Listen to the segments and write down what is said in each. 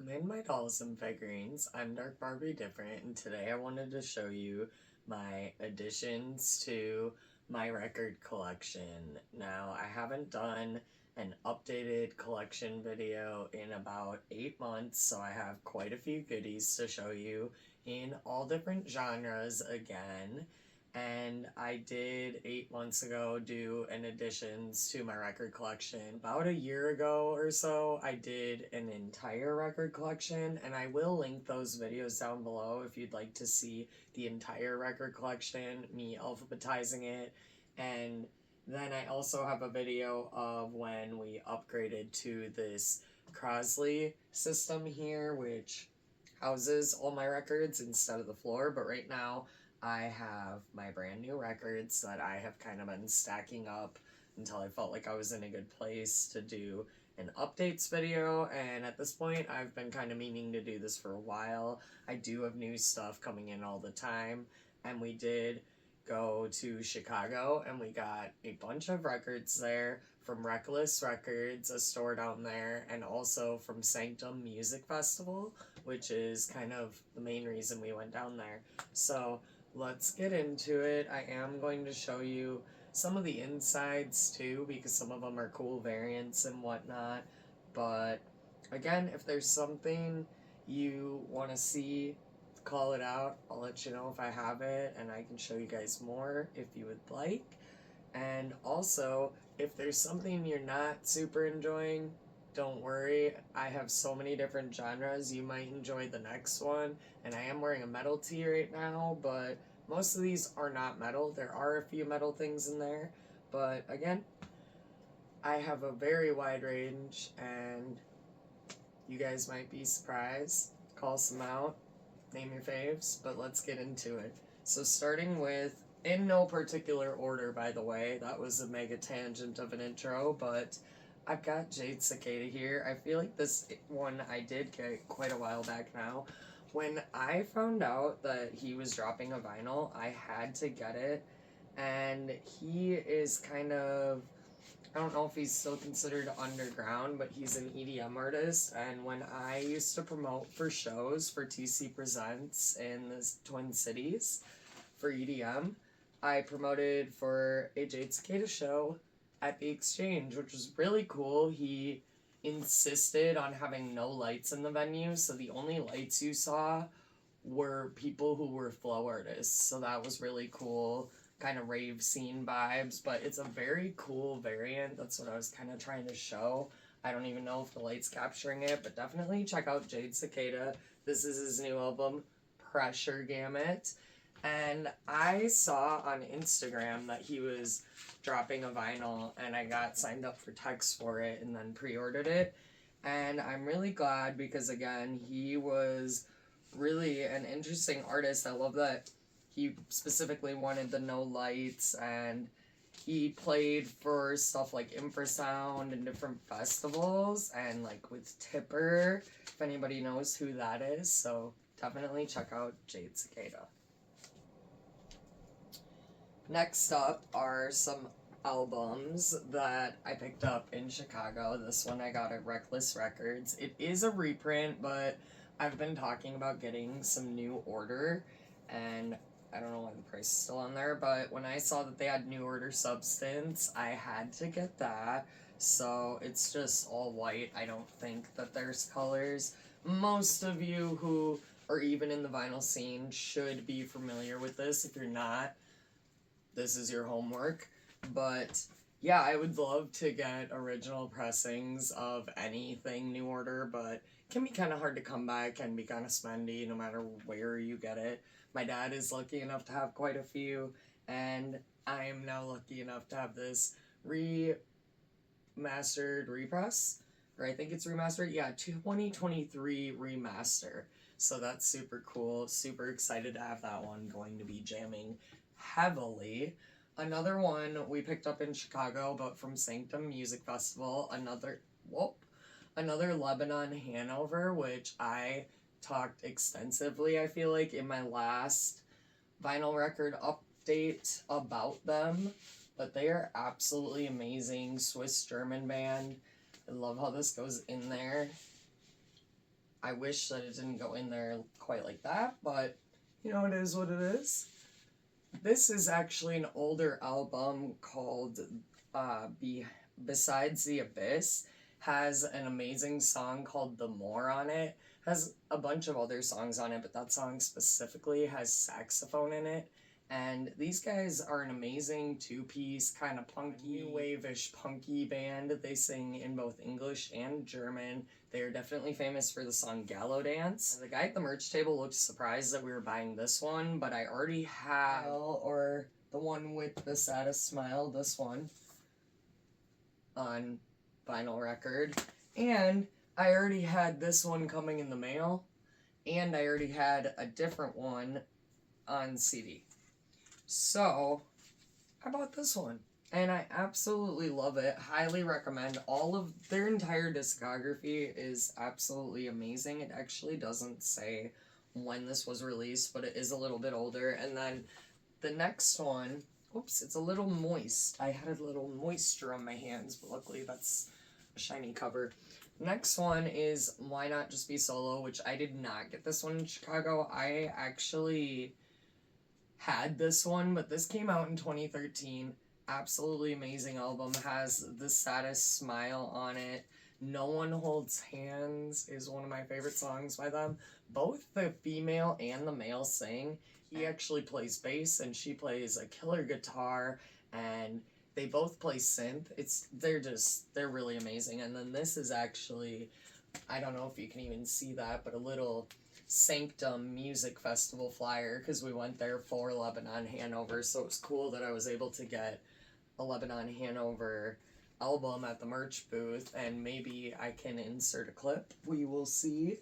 welcome in my dolls and figurines. I'm Dark Barbie Different, and today I wanted to show you my additions to my record collection. Now, I haven't done an updated collection video in about 8 months, so I have quite a few goodies to show you in all different genres again. And I did 8 months ago do an additions to my record collection. About a year ago or so, I did an entire record collection, and I will link those videos down below if you'd like to see the entire record collection, me alphabetizing it. And then I also have a video of when we upgraded to this Crosley system here, which houses all my records instead of the floor. But right now, I have my brand new records that I have kind of been stacking up until I felt like I was in a good place to do an updates video, and at this point I've been kind of meaning to do this for a while. I do have new stuff coming in all the time, and we did go to Chicago and we got a bunch of records there from Reckless Records, a store down there, and also from Sanctum Music Festival, which is kind of the main reason we went down there. So let's get into it. I am going to show you some of the insides too, because some of them are cool variants and whatnot. But again, if there's something you want to see, call it out. I'll let you know if I have it, and I can show you guys more if you would like. And also, if there's something you're not super enjoying, don't worry, I have so many different genres. You might enjoy the next one, and I am wearing a metal tee right now, but most of these are not metal. There are a few metal things in there, but again, I have a very wide range, and you guys might be surprised. Call some out, name your faves, but let's get into it. So starting with, in no particular order, by the way, that was a mega tangent of an intro, but I've got Jade Cicada here. I feel like this one I did get quite a while back now. When I found out that he was dropping a vinyl, I had to get it. And he is kind of, I don't know if he's still considered underground, but he's an EDM artist. And when I used to promote for shows for TC Presents in the Twin Cities for EDM, I promoted for a Jade Cicada show at the Exchange, which was really cool. He insisted on having no lights in the venue, so the only lights you saw were people who were flow artists, so that was really cool, kind of rave scene vibes. But it's a very cool variant. That's what I was kind of trying to show. I don't even know if the light's capturing it, but definitely check out Jade Cicada. This is his new album, Pressure Gamut. And I saw on Instagram that he was dropping a vinyl, and I got signed up for text for it and then pre-ordered it. And I'm really glad because, again, he was really an interesting artist. I love that he specifically wanted the no lights, and he played for stuff like Infrasound and different festivals, and like with Tipper, if anybody knows who that is. So definitely check out Jade Cicada. Next up are some albums that I picked up in Chicago. This one I got at Reckless Records. It is a reprint, but I've been talking about getting some New Order, and I don't know why the price is still on there, but when I saw that they had New Order Substance, I had to get that. So it's just all white. I don't think that there's colors. Most of you who are even in the vinyl scene should be familiar with this. If you're not, this is your homework. But yeah, I would love to get original pressings of anything New Order, but it can be kind of hard to come by, can be kind of spendy no matter where you get it. My dad is lucky enough to have quite a few, and I am now lucky enough to have this remastered repress, or I think it's remastered, yeah, 2023 remaster. So that's super cool, super excited to have that one, going to be jamming heavily. Another one we picked up in Chicago, but from Sanctum Music Festival, another Lebanon Hanover, which I talked extensively, I feel like, in my last vinyl record update about them. But they are absolutely amazing. Swiss German band. I love how this goes in there. I wish that it didn't go in there quite like that, but you know, it is what it is. This is actually an older album called Besides the Abyss. Has an amazing song called The More on it. Has a bunch of other songs on it, but that song specifically has saxophone in it. And these guys are an amazing two-piece, kind of punky, new wave-ish punky band. They sing in both English and German. They are definitely famous for the song Gallow Dance. The guy at the merch table looked surprised that we were buying this one, but I already have, or the one with the saddest smile, this one, on vinyl record. And I already had this one coming in the mail, and I already had a different one on CD. So, I bought this one, and I absolutely love it. Highly recommend. All of their entire discography is absolutely amazing. It actually doesn't say when this was released, but it is a little bit older. And then the next one, oops, it's a little moist. I had a little moisture on my hands, but luckily that's a shiny cover. Next one is Why Not Just Be Solo, which I did not get this one in Chicago. I actually had this one, but this came out in 2013. Absolutely amazing album. Has The Saddest Smile on it. No One Holds Hands is one of my favorite songs by them. Both the female and the male sing. He actually plays bass and she plays a killer guitar, and they both play synth. They're really amazing. And then this is actually, I don't know if you can even see that, but a little Sanctum Music Festival flyer, because we went there for Lebanon Hanover, so it was cool that I was able to get a Lebanon Hanover album at the merch booth, and maybe I can insert a clip. We will see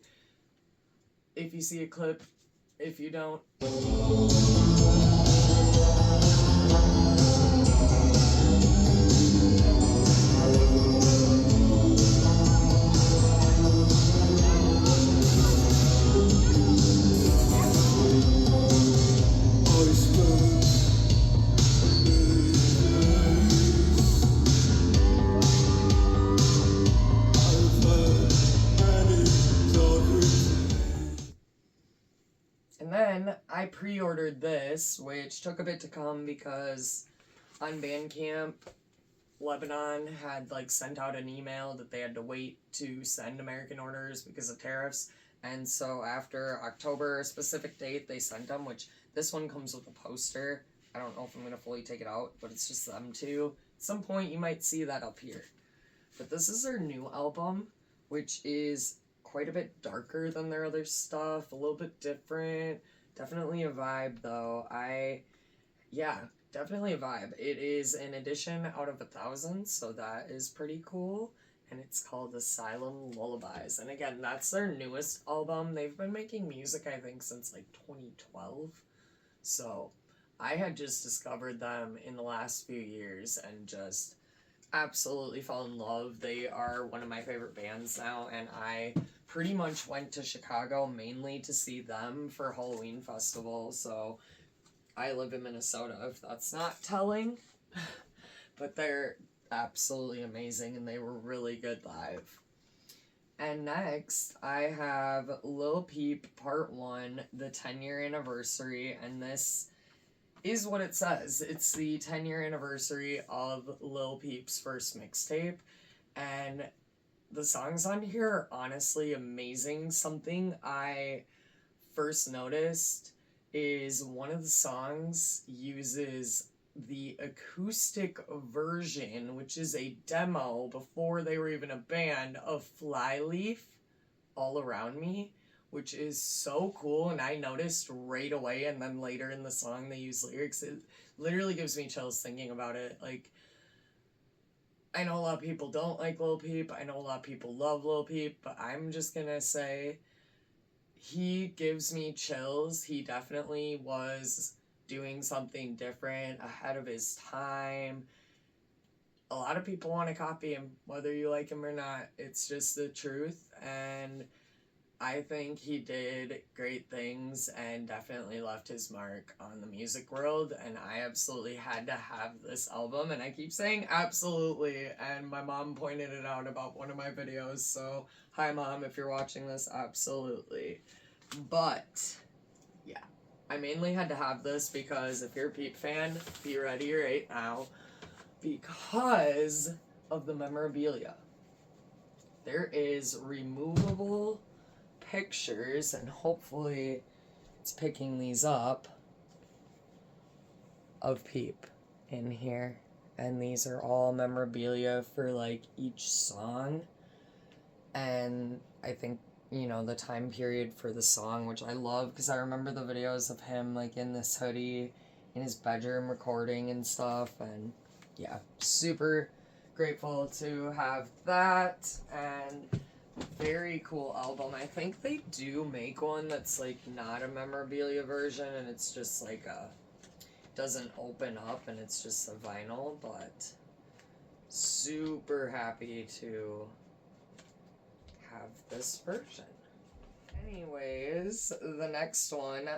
if you see a clip. If you don't, and then I pre-ordered this, which took a bit to come because on Bandcamp, Lebanon had sent out an email that they had to wait to send American orders because of tariffs. And so after October, a specific date, they sent them, which this one comes with a poster. I don't know if I'm going to fully take it out, but it's just them two. At some point, you might see that up here. But this is their new album, which is quite a bit darker than their other stuff, a little bit different. Definitely a vibe, though. Definitely a vibe. It is an edition out of 1,000, so that is pretty cool. And it's called Asylum Lullabies. And again, that's their newest album. They've been making music, I think, since 2012. So I had just discovered them in the last few years and just absolutely fell in love. They are one of my favorite bands now, and I pretty much went to Chicago mainly to see them for Halloween Festival. So I live in Minnesota, if that's not telling. But they're absolutely amazing, and they were really good live. And next, I have Lil Peep Part 1, the 10-year anniversary, and this is what it says. It's the 10-year anniversary of Lil Peep's first mixtape, and the songs on here are honestly amazing. Something I first noticed is one of the songs uses the acoustic version, which is a demo before they were even a band, of Flyleaf, All Around Me, which is so cool, and I noticed right away, and then later in the song they use lyrics. It literally gives me chills thinking about it. I know a lot of people don't like Lil Peep, I know a lot of people love Lil Peep, but I'm just gonna say he gives me chills. He definitely was doing something different, ahead of his time. A lot of people want to copy him, whether you like him or not. It's just the truth, and I think he did great things and definitely left his mark on the music world, and I absolutely had to have this album, and I keep saying absolutely, and my mom pointed it out about one of my videos, so hi Mom, if you're watching this, absolutely. But yeah, I mainly had to have this because if you're a Peep fan, be ready right now, because of the memorabilia. There is removable pictures, and hopefully it's picking these up, of Peep in here, and these are all memorabilia for like each song, and I think, you know, the time period for the song, which I love because I remember the videos of him like in this hoodie in his bedroom recording and stuff, and yeah, super grateful to have that. And very cool album. I think they do make one that's like not a memorabilia version, and it's just like a, doesn't open up and it's just a vinyl, but super happy to have this version. Anyways, the next one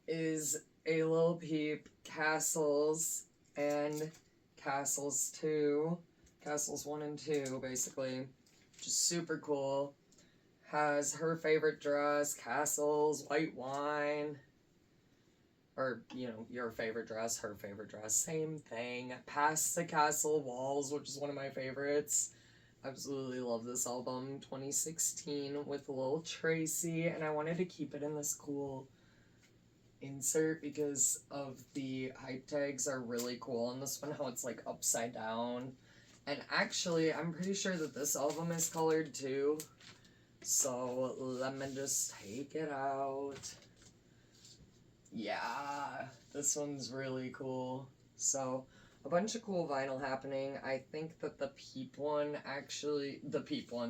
is a Lil Peep Castles and Castles 2. Castles 1 and 2, basically. Just super cool. Has her favorite dress, Castles, white wine. Or, you know, your favorite dress, her favorite dress. Same thing. Past the Castle Walls, which is one of my favorites. Absolutely love this album. 2016 with Lil Tracy. And I wanted to keep it in this cool insert because of the hype tags are really cool on this one. How it's like upside down. And actually, I'm pretty sure that this album is colored too. So, let me just take it out. Yeah, this one's really cool. So, a bunch of cool vinyl happening. I think that the Peep one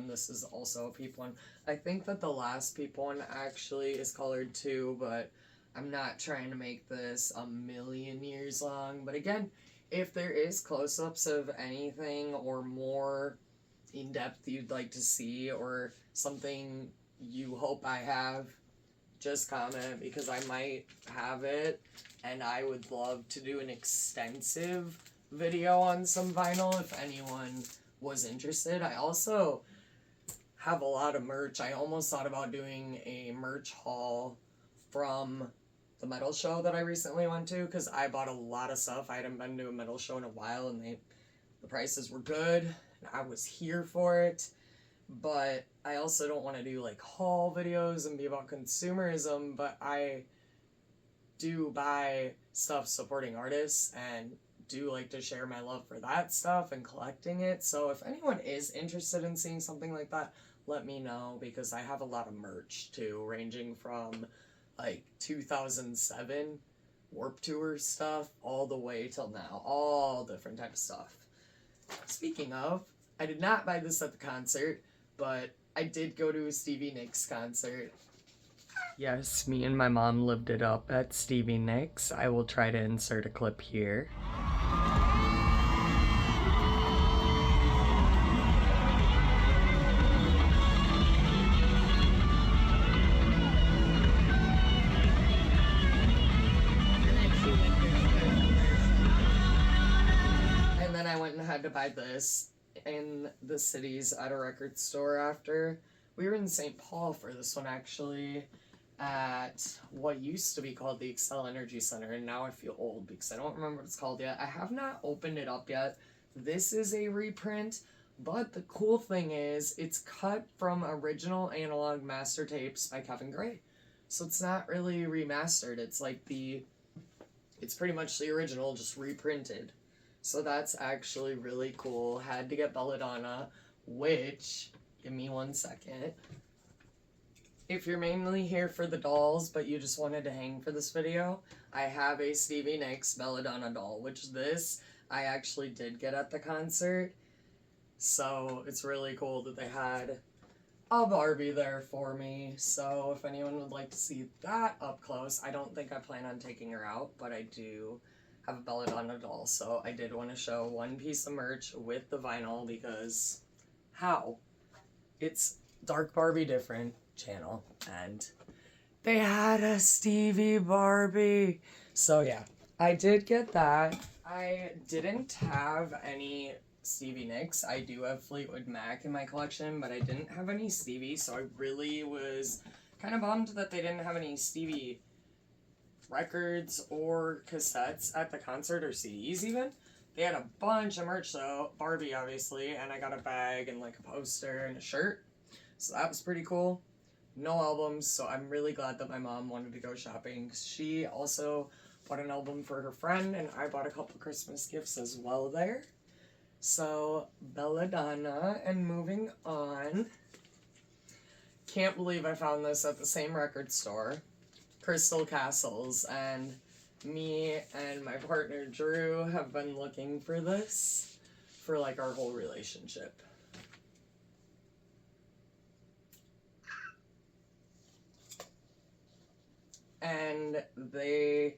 this is also a Peep one. I think that the last Peep one actually is colored too, but I'm not trying to make this a million years long. But again, if there is close-ups of anything or more in-depth you'd like to see, or something you hope I have, just comment, because I might have it, and I would love to do an extensive video on some vinyl if anyone was interested. I also have a lot of merch. I almost thought about doing a merch haul from the metal show that I recently went to, because I bought a lot of stuff. I hadn't been to a metal show in a while, and the prices were good, and I was here for it. But I also don't want to do like haul videos and be about consumerism, but I do buy stuff supporting artists and do like to share my love for that stuff and collecting it. So if anyone is interested in seeing something like that, let me know, because I have a lot of merch too, ranging from like 2007 Warped Tour stuff all the way till now. All different types of stuff. Speaking of, I did not buy this at the concert, but I did go to a Stevie Nicks concert. Yes, me and my mom lived it up at Stevie Nicks. I will try to insert a clip here. And then I went and had to buy this in the cities at a record store after. We were in St. Paul for this one, actually, at what used to be called the Xcel Energy Center, and now I feel old because I don't remember what it's called yet. I have not opened it up yet. This is a reprint, but the cool thing is it's cut from original analog master tapes by Kevin Gray. So it's not really remastered. It's like it's pretty much the original, just reprinted. So that's actually really cool. Had to get Belladonna, which, give me 1 second. If you're mainly here for the dolls, but you just wanted to hang for this video, I have a Stevie Nicks Belladonna doll, which this I actually did get at the concert. So it's really cool that they had a Barbie there for me. So if anyone would like to see that up close, I don't think I plan on taking her out, but I do have a Belladonna doll, so I did want to show one piece of merch with the vinyl, because how? It's Dark Barbie Different channel, and they had a Stevie Barbie. So yeah, I did get that. I didn't have any Stevie Nicks. I do have Fleetwood Mac in my collection, but I didn't have any Stevie, so I really was kind of bummed that they didn't have any Stevie records or cassettes at the concert, or CDs even. They had a bunch of merch though, Barbie obviously, and I got a bag and like a poster and a shirt, so that was pretty cool. No albums, so I'm really glad that my mom wanted to go shopping. She also bought an album for her friend, and I bought a couple Christmas gifts as well there. So, belladonna, and moving on. Can't believe I found this at the same record store. Crystal Castles, and me and my partner Drew have been looking for this for like our whole relationship. And they,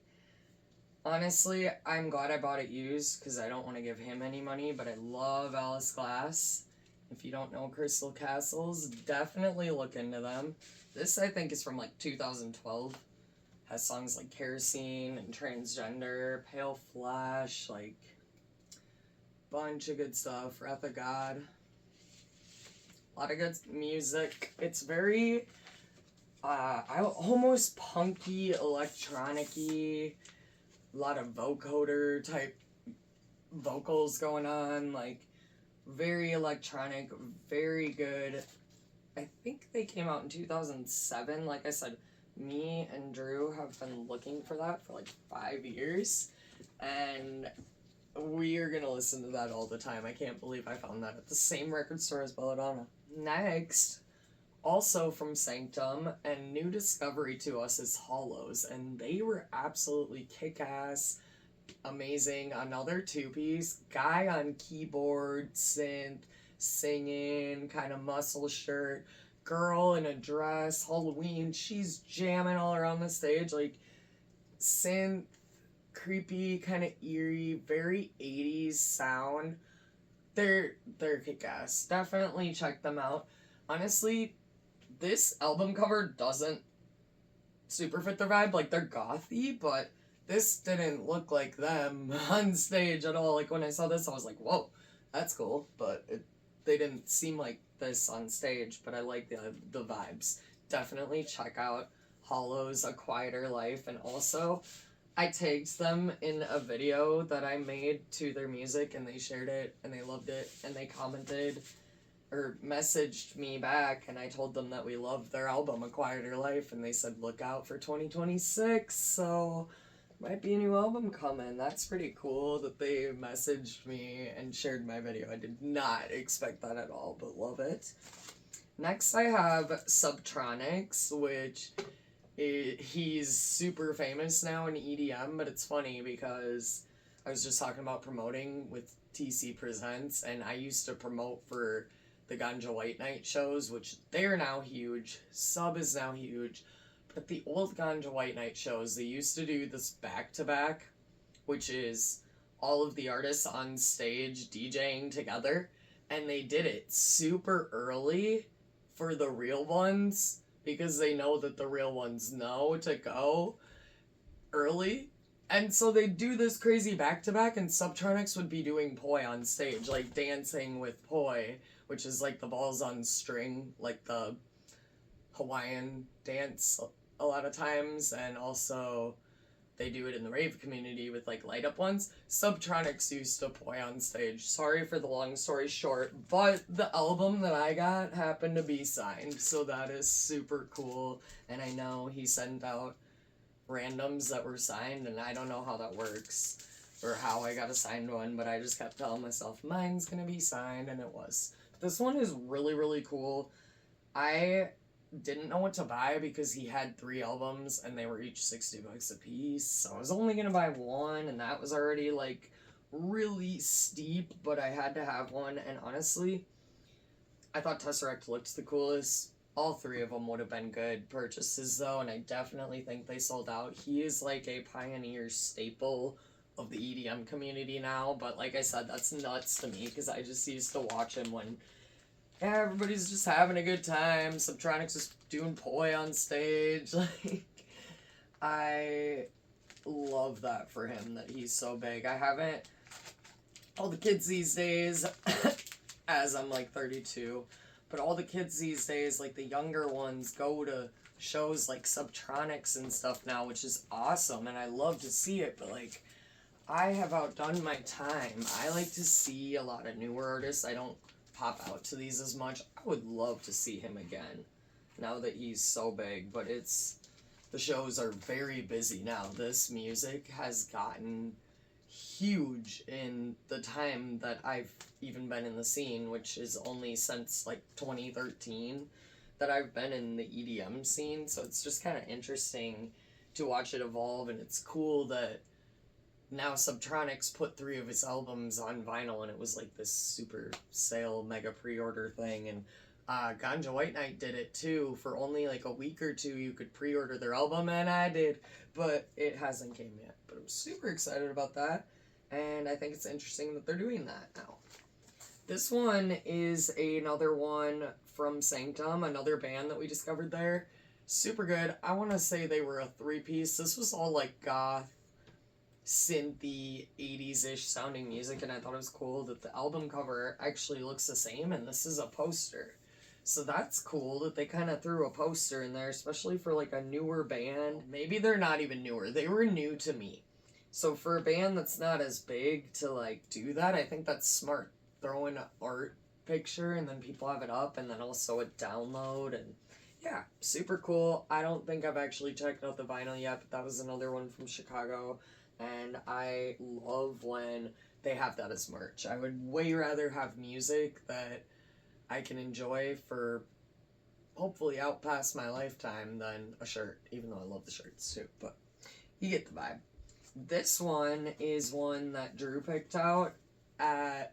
honestly, I'm glad I bought it used because I don't want to give him any money, but I love Alice Glass. If you don't know Crystal Castles, definitely look into them. This, I think, is from like 2012. Has songs like Kerosene and Transgender, Pale Flash, like bunch of good stuff. Wrath of God. A lot of good music. It's very almost punky, electronic-y, a lot of vocoder type vocals going on, like very electronic, very good. I think they came out in 2007. Like I said, me and Drew have been looking for that for like 5 years, and we are gonna listen to that all the time. I can't believe I found that at the same record store as Belladonna. Next, also from Sanctum, and new discovery to us is Hollows, and they were absolutely kick-ass, amazing. Another two-piece, guy on keyboard, synth, singing, kind of muscle shirt, girl in a dress, Halloween, she's jamming all around the stage, like synth, creepy, kind of eerie, very 80s sound. They're kick-ass. Definitely check them out. Honestly, this album cover doesn't super fit their vibe. Like, they're gothy, but this didn't look like them on stage at all. Like, when I saw this, I was like, whoa, that's cool. But they didn't seem like this on stage, but I like the vibes. Definitely check out Hollow's A Quieter Life. And also, I tagged them in a video that I made to their music, and they shared it, and they loved it, and they commented or messaged me back, and I told them that we loved their album, A Quieter Life, and they said, look out for 2026, so might be a new album coming. That's pretty cool that they messaged me and shared my video. I did not expect that at all, but love it. Next, I have Subtronics, which he's super famous now in EDM, but it's funny because I was just talking about promoting with TC Presents, and I used to promote for the Ganja White Night shows, which they're now huge. Sub is now huge. But the old Ganja White Night shows, they used to do this back-to-back, which is all of the artists on stage DJing together, and they did it super early for the real ones, because they know that the real ones know to go early. And so they do this crazy back-to-back, and Subtronics would be doing poi on stage, like dancing with poi, which is like the balls on string, like the Hawaiian dance a lot of times, and also they do it in the rave community with like light up ones. Subtronics used to poi on stage. Sorry for the long story short, but the album that I got happened to be signed, so that is super cool. And I know he sent out randoms that were signed, and I don't know how that works or how I got a signed one, but I just kept telling myself mine's gonna be signed, and it was. This one is really, really cool. I didn't know what to buy because he had 3 albums and they were each $60 a piece, so I was only gonna buy one, and that was already like really steep, but I had to have one. And honestly, I thought Tesseract looked the coolest. All 3 of them would have been good purchases though, and I definitely think they sold out. He is like a pioneer staple of the EDM community now, but like I said, that's nuts to me because I just used to watch him when yeah, everybody's just having a good time. Subtronics is doing poi on stage. Like, I love that for him, that he's so big. I haven't, all the kids these days, as I'm like 32, but all the kids these days, like the younger ones, go to shows like Subtronics and stuff now, which is awesome, and I love to see it, but like, I have outdone my time. I like to see a lot of newer artists. I don't pop out to these as much. I would love to see him again, now that he's so big, but the shows are very busy now. This music has gotten huge in the time that I've even been in the scene, which is only since like 2013 that I've been in the EDM scene, so it's just kind of interesting to watch it evolve, and it's cool that now Subtronics put 3 of his albums on vinyl, and it was like this super sale mega pre-order thing, and Ganja White Night did it too. For only like a week or two you could pre-order their album, and I did, but it hasn't came yet. But I'm super excited about that, and I think it's interesting that they're doing that now. This one is another one from Sanctum, another band that we discovered there. Super good. I want to say they were a 3-piece. This was all like goth, synthy, 80s-ish sounding music, and I thought it was cool that the album cover actually looks the same, and this is a poster. So that's cool that they kind of threw a poster in there, especially for like a newer band. Maybe they're not even newer. They were new to me. So for a band that's not as big to like do that, I think that's smart. Throw in an art picture and then people have it up, and then also a download, and yeah, super cool. I don't think I've actually checked out the vinyl yet, but that was another one from Chicago, and I love when they have that as merch. I would way rather have music that I can enjoy for hopefully out past my lifetime than a shirt, even though I love the shirts too, but you get the vibe. This one is one that Drew picked out at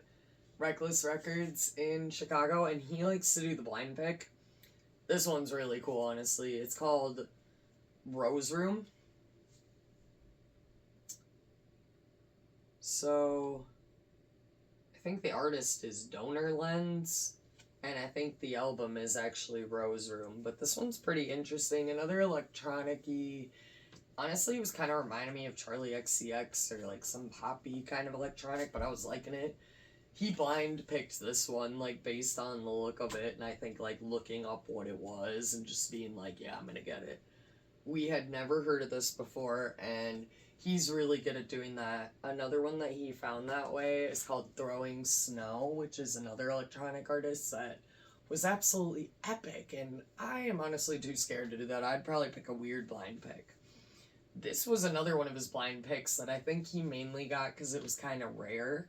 Reckless Records in Chicago, and he likes to do the blind pick. This one's really cool, honestly. It's called Rose Room. So, I think the artist is Donor Lens, and I think the album is actually Rose Room, but this one's pretty interesting. Another electronic-y, honestly, it was kind of reminding me of Charlie XCX, or like some poppy kind of electronic, but I was liking it. He blind picked this one, like, based on the look of it, and I think, like, looking up what it was and just being like, yeah, I'm gonna get it. We had never heard of this before, and he's really good at doing that. Another one that he found that way is called Throwing Snow, which is another electronic artist that was absolutely epic, and I am honestly too scared to do that. I'd probably pick a weird blind pick. This was another one of his blind picks that I think he mainly got because it was kind of rare.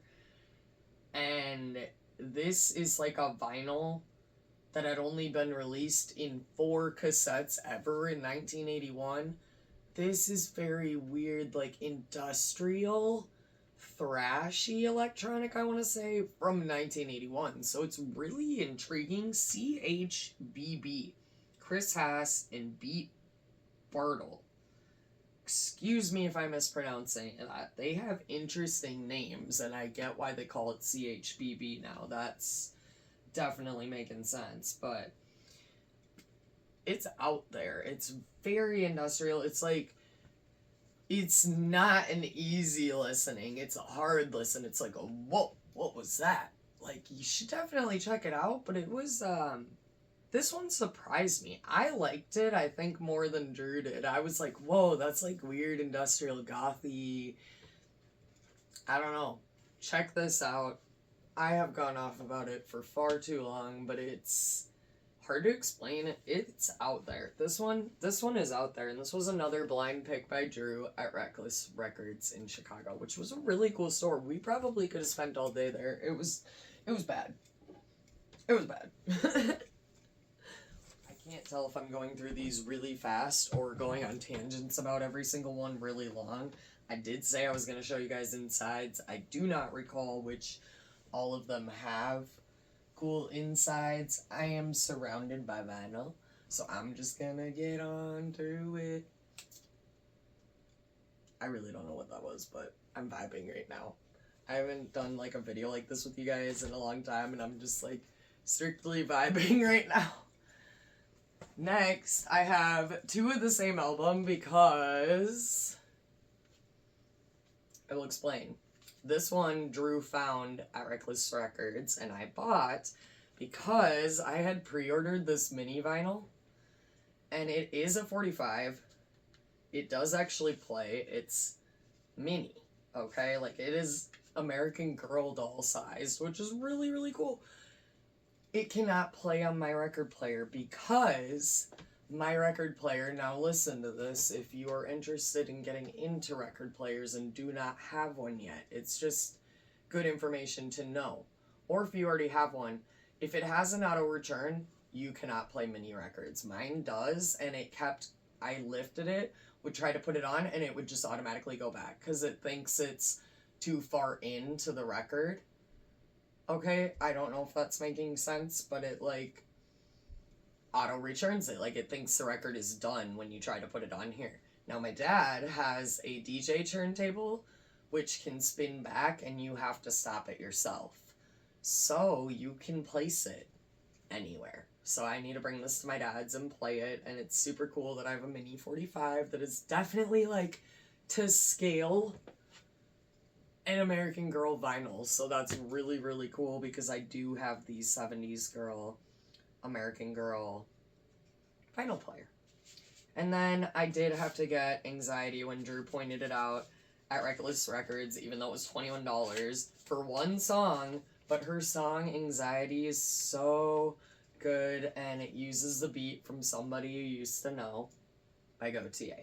And this is like a vinyl that had only been released in 4 cassettes ever in 1981. This is very weird, like industrial, thrashy electronic, I want to say, from 1981. So it's really intriguing. CHBB. Chris Haas and Beat Bartle. Excuse me if I'm mispronouncing that. They have interesting names, and I get why they call it CHBB now. That's definitely making sense, but it's out there. It's very industrial. It's like, it's not an easy listening. It's a hard listen. It's like, whoa, what was that? Like, you should definitely check it out, but it was, this one surprised me. I liked it, I think, more than Drew did. I was like, whoa, that's like weird industrial gothy. I don't know. Check this out. I have gone off about it for far too long, but it's hard to explain. It's out there. This one is out there, and this was another blind pick by Drew at Reckless Records in Chicago, which was a really cool store. We probably could have spent all day there. It was bad. It was bad. I can't tell if I'm going through these really fast or going on tangents about every single one really long. I did say I was going to show you guys insides. I do not recall which all of them have cool insides. I am surrounded by vinyl, so I'm just going to get on to it. I really don't know what that was, but I'm vibing right now. I haven't done like a video like this with you guys in a long time, and I'm just like strictly vibing right now. Next, I have two of the same album because I will explain. This one Drew found at Reckless Records and I bought because I had pre-ordered this mini vinyl, and it is a 45. It does actually play. It's mini, okay? Like, it is American Girl doll sized, which is really, really cool. It cannot play on my record player because my record player, now listen to this, if you are interested in getting into record players and do not have one yet, it's just good information to know. Or if you already have one, if it has an auto return, you cannot play mini records. Mine does, and I lifted it, would try to put it on, and it would just automatically go back because it thinks it's too far into the record. Okay, I don't know if that's making sense, but it, like, auto returns it. Like, it thinks the record is done when you try to put it on here. Now, my dad has a DJ turntable, which can spin back, and you have to stop it yourself. So, you can place it anywhere. So, I need to bring this to my dad's and play it, and it's super cool that I have a mini 45 that is definitely, like, to scale an American Girl vinyl. So that's really, really cool because I do have the 70s Girl, American Girl vinyl player. And then I did have to get Anxiety when Drew pointed it out at Reckless Records, even though it was $21 for one song. But her song Anxiety is so good, and it uses the beat from Somebody You Used to Know by GoTA.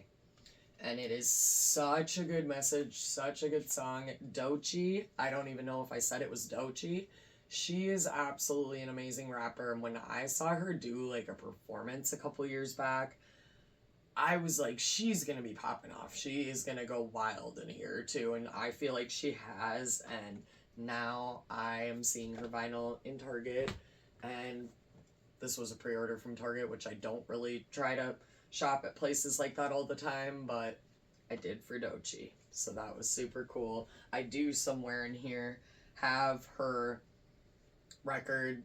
And it is such a good message, such a good song. Doechii, I don't even know if I said it was Doechii. She is absolutely an amazing rapper, and when I saw her do, like, a performance a couple years back, I was like, she's gonna be popping off. She is gonna go wild in a year or two, and I feel like she has, and now I am seeing her vinyl in Target, and this was a pre-order from Target, which I don't really try to shop at places like that all the time, but I did for Doechii, so that was super cool. I do somewhere in here have her record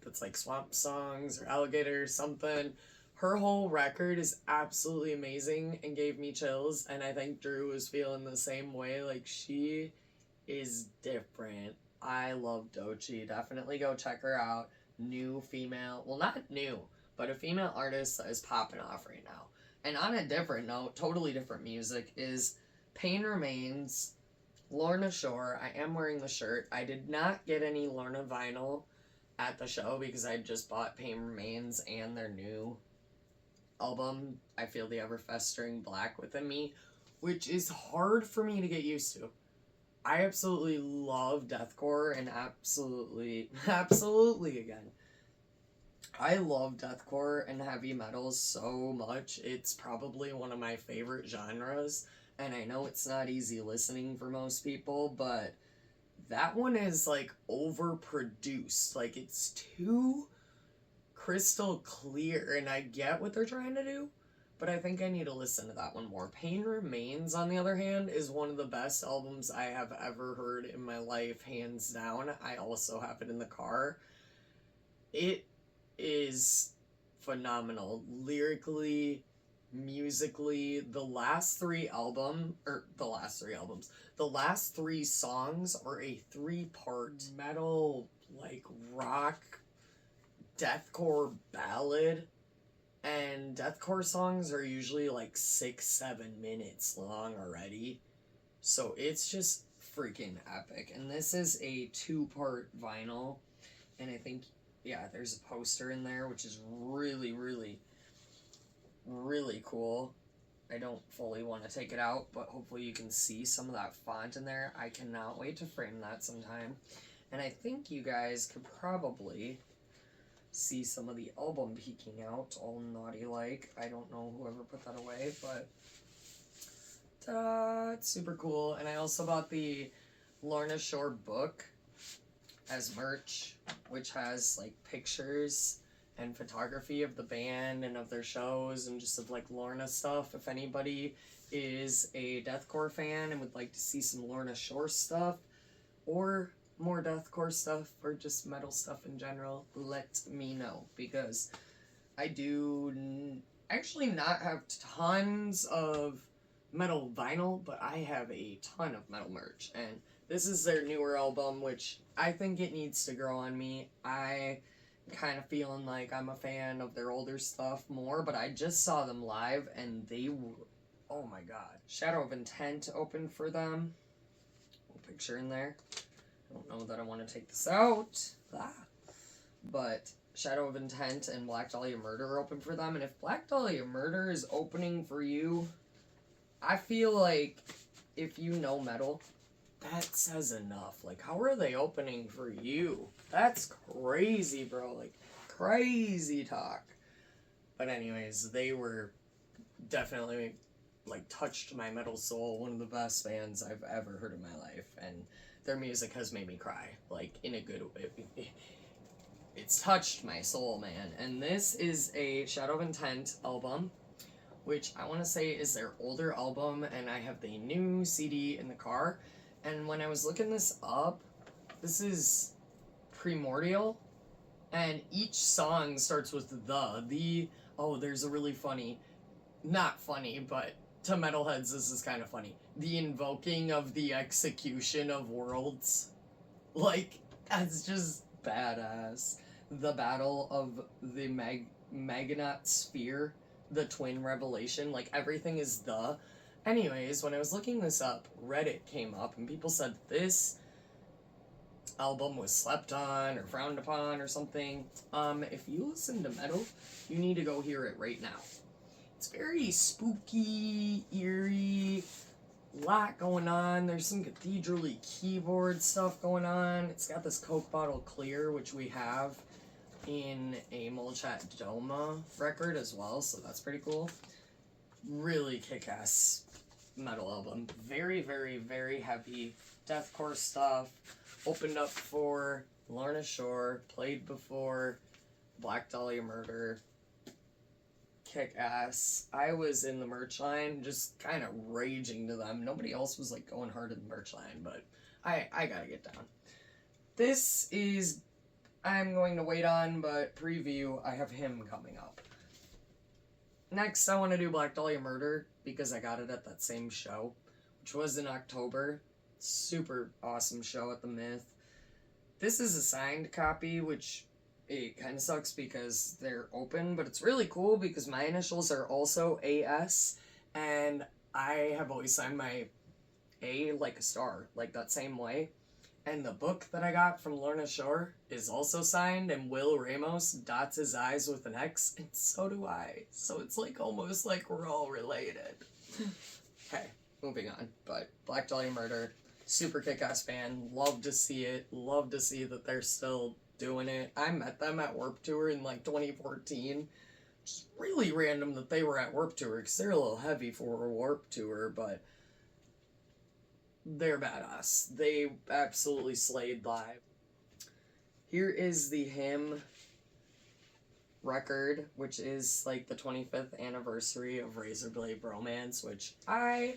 that's like Swamp Songs or Alligator or something. Her whole record is absolutely amazing and gave me chills, and I think Drew was feeling the same way. Like, she is different. I love Doechii. Definitely go check her out. New female, well, not new, but a female artist that is popping off right now. And on a different note, totally different music, is Pain Remains, Lorna Shore. I am wearing the shirt. I did not get any Lorna vinyl at the show because I just bought Pain Remains and their new album, I Feel the Ever Festering Black Within Me, which is hard for me to get used to. I absolutely love deathcore, and absolutely again, I love deathcore and heavy metal so much. It's probably one of my favorite genres, and I know it's not easy listening for most people, but that one is, like, overproduced. Like, it's too crystal clear, and I get what they're trying to do, but I think I need to listen to that one more. Pain Remains, on the other hand, is one of the best albums I have ever heard in my life, hands down. I also have it in the car. It is phenomenal. Lyrically, musically, the last three songs are a 3-part metal, like, rock, deathcore ballad. And deathcore songs are usually like 6-7 minutes long already. So it's just freaking epic. And this is a 2-part vinyl. And I think, yeah, there's a poster in there, which is really, really, really cool. I don't fully want to take it out, but hopefully you can see some of that font in there. I cannot wait to frame that sometime. And I think you guys could probably see some of the album peeking out, all naughty-like. I don't know whoever put that away, but ta-da, it's super cool. And I also bought the Lorna Shore book as merch, which has, like, pictures and photography of the band and of their shows and just of, like, Lorna stuff. If anybody is a deathcore fan and would like to see some Lorna Shore stuff, or more deathcore stuff or just metal stuff in general, let me know, because I do actually not have tons of metal vinyl, but I have a ton of metal merch, and this is their newer album, which I think it needs to grow on me. I kind of feeling like I'm a fan of their older stuff more, but I just saw them live and they were, oh my god. Shadow of Intent opened for them. Little picture in there. I don't know that I want to take this out. But Shadow of Intent and Black Dahlia Murder open for them, and if Black Dahlia Murder is opening for you, I feel like if you know metal, that says enough. Like, how are they opening for you? That's crazy, bro. Like, crazy talk. But anyways, they were definitely, like, touched my metal soul. One of the best bands I've ever heard in my life. And their music has made me cry. Like, in a good way. It's touched my soul, man. And this is a Shadow of Intent album, which I want to say is their older album, and I have the new CD in the car. And when I was looking this up, this is Primordial, and each song starts with there's a really funny, not funny, but to metalheads this is kind of funny, the invoking of the execution of worlds. Like, that's just badass. The battle of the Magnat Sphere, the twin revelation, like everything is the. Anyways, when I was looking this up, Reddit came up and people said this album was slept on or frowned upon or something. If you listen to metal, you need to go hear it right now. It's very spooky, eerie, lot going on. There's some cathedral-y keyboard stuff going on. It's got this Coke bottle clear, which we have in a Molchat Doma record as well, so that's pretty cool. Really kick-ass metal album. Very, very, very heavy deathcore stuff. Opened up for Lorna Shore, played before Black Dahlia Murder. Kick-ass. I was in the merch line just kind of raging to them. Nobody else was like going hard in the merch line, but I gotta get down. This is I'm going to wait on, but preview, I have him coming up. Next, I want to do Black Dahlia Murder, because I got it at that same show, which was in October. Super awesome show at the Myth. This is a signed copy, which it kind of sucks because they're open, but it's really cool because my initials are also AS, and I have always signed my A like a star, like that same way. And the book that I got from Lorna Shore is also signed, and Will Ramos dots his I's with an X, and so do I. So it's like almost like we're all related. Okay, moving on. But Black Dahlia Murder, super kick-ass band. Love to see it. Love to see that they're still doing it. I met them at Warped Tour in like 2014. Just really random that they were at Warped Tour, because they're a little heavy for a Warped Tour, but they're badass. They absolutely slayed live. Here is the Hymn record, which is like the 25th anniversary of Razorblade Bromance, which I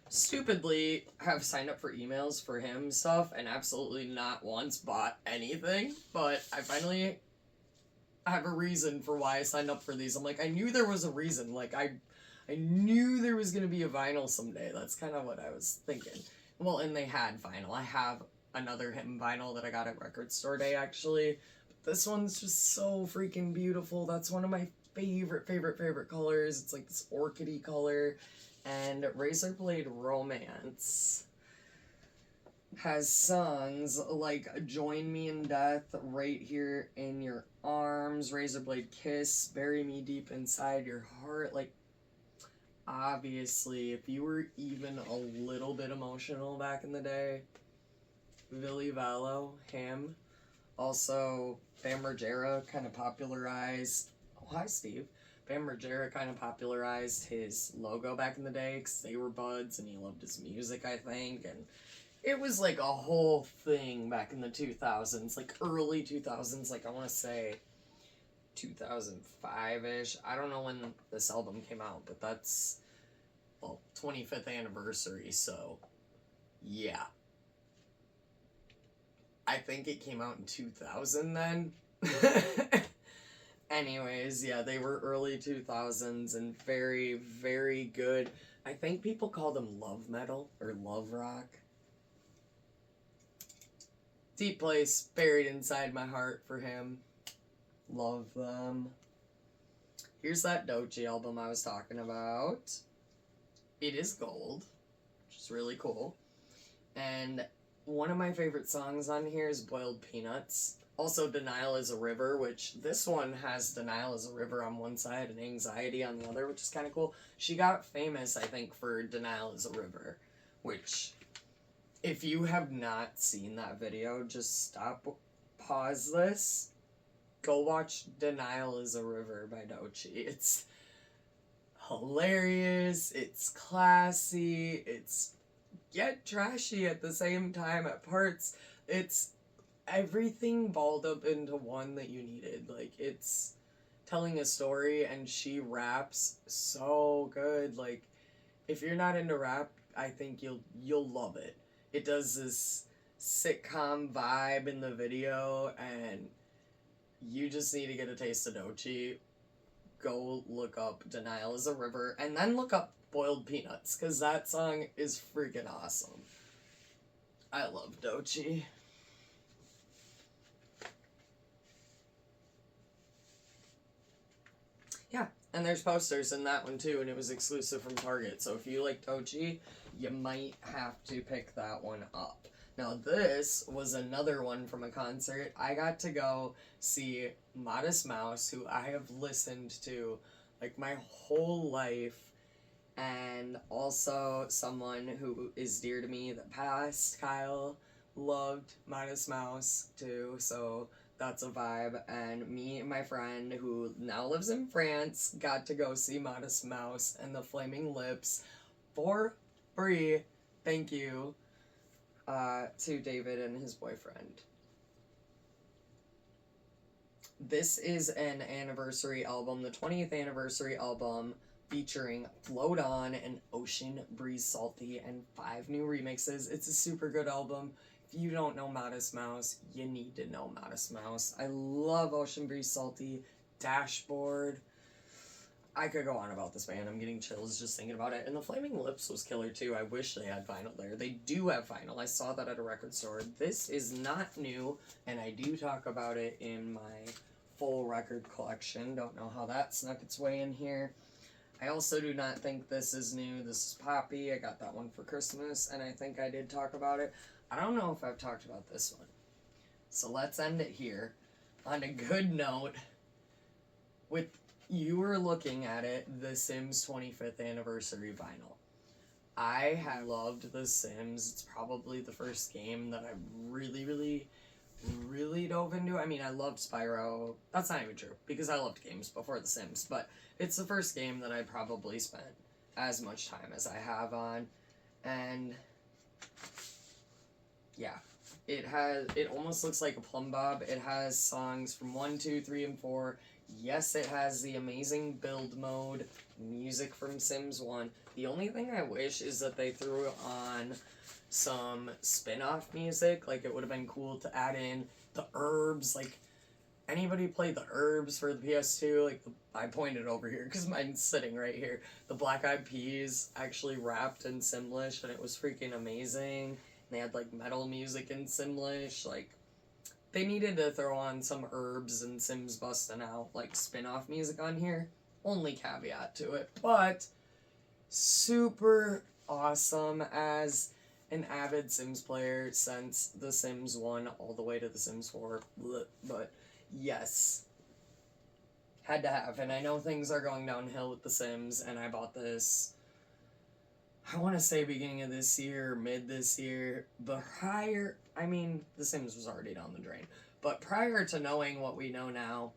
stupidly have signed up for emails for him stuff and absolutely not once bought anything, but I finally have a reason for why I signed up for these. I'm like, I knew there was a reason. Like, I knew there was going to be a vinyl someday. That's kind of what I was thinking. Well, and they had vinyl. I have another Hymn vinyl that I got at Record Store Day, actually. But this one's just so freaking beautiful. That's one of my favorite colors. It's like this orchidy color. And Razorblade Romance has songs like Join Me in Death, Right Here in Your Arms, Razorblade Kiss, Bury Me Deep Inside Your Heart. Like, obviously, if you were even a little bit emotional back in the day, Billy Vallow, him. Also, Bam Margera kind of popularized... Oh, hi, Steve. Bam Margera kind of popularized his logo back in the day because they were buds and he loved his music, I think. And it was like a whole thing back in the 2000s, like early 2000s, like I want to say 2005-ish. I don't know when this album came out, but that's, well, 25th anniversary, so yeah. I think it came out in 2000 then. Anyways, yeah, they were early 2000s and very, very good. I think people call them love metal or love rock. Deep place buried inside my heart for him. Love them. Here's that Doechii album I was talking about. It is gold, which is really cool. And one of my favorite songs on here is Boiled Peanuts. Also, Denial is a River, which this one has Denial is a River on one side and Anxiety on the other, which is kind of cool. She got famous, I think, for Denial is a River, which, if you have not seen that video, just stop, pause this, go watch Denial is a River by Doechii. It's hilarious, it's classy, it's yet trashy at the same time at parts. It's everything balled up into one that you needed. Like, it's telling a story, and she raps so good. Like, if you're not into rap, I think you'll love it. It does this sitcom vibe in the video, and you just need to get a taste of Doechii. Go look up Denial is a River, and then look up Boiled Peanuts, because that song is freaking awesome. I love Doechii. Yeah, and there's posters in that one too, and it was exclusive from Target, so if you like Doechii, you might have to pick that one up. Now this was another one from a concert. I got to go see Modest Mouse, who I have listened to like my whole life, and also someone who is dear to me that passed, Kyle, loved Modest Mouse too, so that's a vibe. And me and my friend, who now lives in France, got to go see Modest Mouse and the Flaming Lips for free. Thank you to David and his boyfriend. This is an anniversary album, the 20th anniversary album, featuring Float On and Ocean Breeze Salty and 5 new remixes. It's a super good album. If you don't know Modest Mouse, you need to know Modest Mouse. I love Ocean Breeze Salty, Dashboard. I could go on about this band. I'm getting chills just thinking about it. And the Flaming Lips was killer too. I wish they had vinyl there. They do have vinyl. I saw that at a record store. This is not new, and I do talk about it in my full record collection. Don't know how that snuck its way in here. I also do not think this is new. This is Poppy. I got that one for Christmas, and I think I did talk about it. I don't know if I've talked about this one. So let's end it here on a good note with you were looking at it, The Sims 25th anniversary vinyl. I have loved The Sims. It's probably the first game that I really dove into. I mean, I loved Spyro. That's not even true, because I loved games before The Sims, but it's the first game that I probably spent as much time as I have on, and yeah, it almost looks like a plumb bob. It has songs from 1, 2, 3, and 4. Yes, it has the amazing build mode, music from Sims 1. The only thing I wish is that they threw on some spin-off music. Like, it would have been cool to add in the herbs. Like, anybody play the herbs for the PS2? Like, I pointed over here because mine's sitting right here. The Black Eyed Peas actually rapped in Simlish, and it was freaking amazing. They had, like, metal music in Simlish. Like, they needed to throw on some herbs and Sims busting out, like, spin-off music on here. Only caveat to it. But super awesome as an avid Sims player since The Sims 1 all the way to The Sims 4. But yes, had to have. And I know things are going downhill with The Sims, and I bought this, I want to say beginning of this year, mid this year, but prior, I mean, The Sims was already down the drain, but prior to knowing what we know now,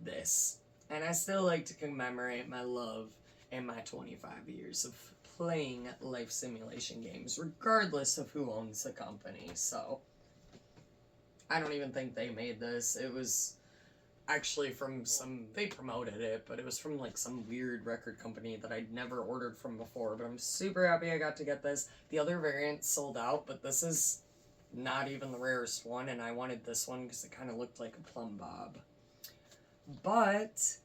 this. And I still like to commemorate my love and my 25 years of playing life simulation games, regardless of who owns the company. So, I don't even think they made this. It was actually from they promoted it, but it was from like some weird record company that I'd never ordered from before, but I'm super happy I got to get this. The other variants sold out, but this is not even the rarest one, and I wanted this one because it kind of looked like a plumb bob. But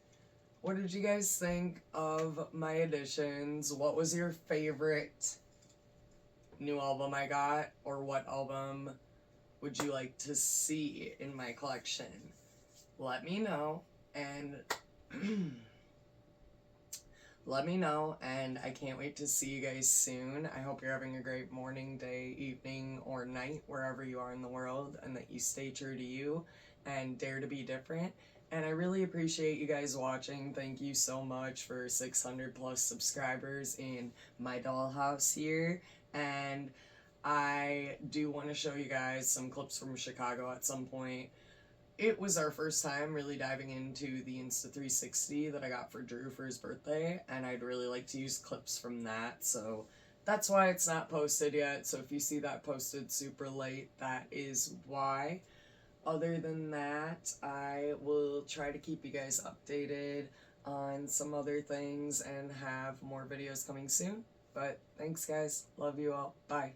what did you guys think of my additions? What was your favorite new album I got, or what album would you like to see in my collection? Let me know, and let me know, and I can't wait to see you guys soon. I hope you're having a great morning, day, evening, or night, wherever you are in the world, and that you stay true to you and dare to be different. And I really appreciate you guys watching. Thank you so much for 600 plus subscribers in my dollhouse here. And I do want to show you guys some clips from Chicago at some point. It was our first time really diving into the Insta360 that I got for Drew for his birthday, and I'd really like to use clips from that, so that's why it's not posted yet. So if you see that posted super late, that is why. Other than that, I will try to keep you guys updated on some other things and have more videos coming soon. But thanks, guys. Love you all. Bye.